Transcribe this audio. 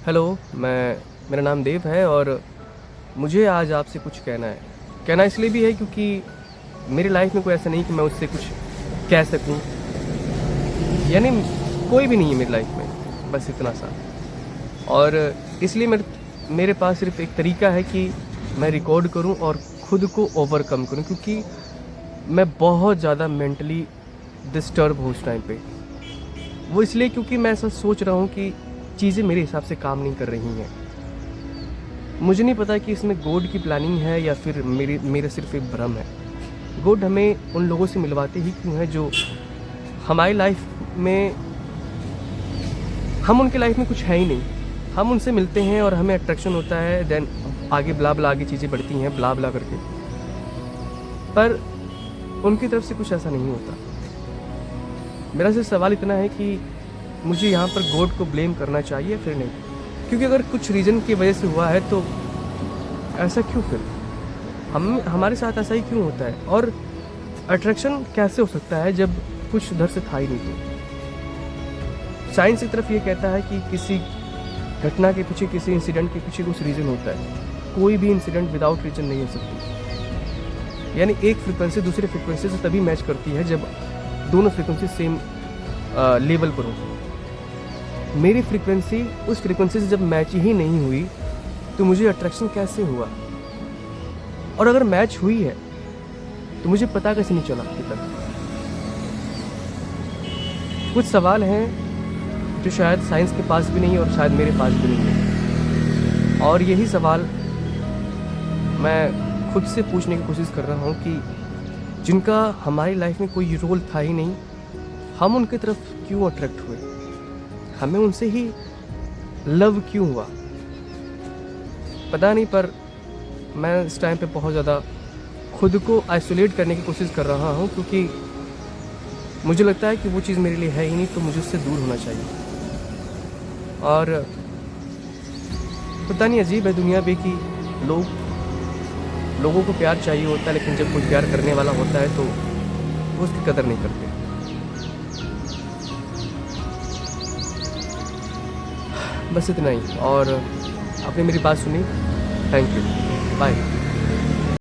Hello, मेरा नाम देव है और मुझे आज आपसे कुछ कहना है। कहना इसलिए भी है क्योंकि मेरी लाइफ में कोई ऐसा नहीं कि मैं उससे कुछ कह सकूं, यानी कोई भी नहीं है मेरी लाइफ में, बस इतना सा। और इसलिए मेरे पास सिर्फ एक तरीका है कि मैं रिकॉर्ड करूं और खुद को ओवरकम करूं, क्योंकि मैं बहुत ज़्यादा मेंटली डिस्टर्ब हूँ उस टाइम पे। वो इसलिए क्योंकि मैं ऐसा सोच रहा हूँ कि चीज़ें मेरे हिसाब से काम नहीं कर रही हैं। मुझे नहीं पता कि इसमें गॉड की प्लानिंग है या फिर मेरा सिर्फ एक भ्रम है। गॉड हमें उन लोगों से मिलवाते ही क्यों है जो हमारी लाइफ में, हम उनके लाइफ में कुछ है ही नहीं, हम उनसे मिलते हैं और हमें अट्रैक्शन होता है, देन आगे ब्ला ब्ला आगे चीज़ें बढ़ती हैं ब्ला ब्ला करके। पर उनकी तरफ से कुछ ऐसा नहीं होता। मेरा सिर्फ सवाल इतना है कि मुझे यहाँ पर गॉड को ब्लेम करना चाहिए फिर नहीं, क्योंकि अगर कुछ रीज़न की वजह से हुआ है तो ऐसा क्यों, फिर हमारे साथ ऐसा ही क्यों होता है। और अट्रैक्शन कैसे हो सकता है जब कुछ उधर से था ही नहीं। तो साइंस की तरफ ये कहता है कि किसी घटना के पीछे, किसी इंसिडेंट के पीछे कुछ रीज़न होता है। कोई भी इंसिडेंट विदाउट रीज़न नहीं हो सकती। यानी एक फ्रिक्वेंसी दूसरे फ्रिक्वेंसी से तभी मैच करती है जब दोनों फ्रिक्वेंसी सेम लेवल पर हो। मेरी फ्रीक्वेंसी उस फ्रीक्वेंसी से जब मैच ही नहीं हुई तो मुझे अट्रैक्शन कैसे हुआ। और अगर मैच हुई है तो मुझे पता कैसे नहीं चला अभी तक। कुछ सवाल हैं जो शायद साइंस के पास भी नहीं है और शायद मेरे पास भी नहीं है, और यही सवाल मैं खुद से पूछने की कोशिश कर रहा हूँ कि जिनका हमारी लाइफ में कोई रोल था ही नहीं, हम उनकी तरफ क्यों अट्रैक्ट हुए, हमें उनसे ही लव क्यों हुआ, पता नहीं। पर मैं इस टाइम पे बहुत ज़्यादा खुद को आइसोलेट करने की कोशिश कर रहा हूँ, क्योंकि मुझे लगता है कि वो चीज़ मेरे लिए है ही नहीं, तो मुझे उससे दूर होना चाहिए। और पता नहीं, अजीब है दुनिया भी कि लोगों को प्यार चाहिए होता है, लेकिन जब कोई प्यार करने वाला होता है तो वो उसकी कदर नहीं करते। बस इतना ही। और आपने मेरी बात सुनी, थैंक यू, बाय।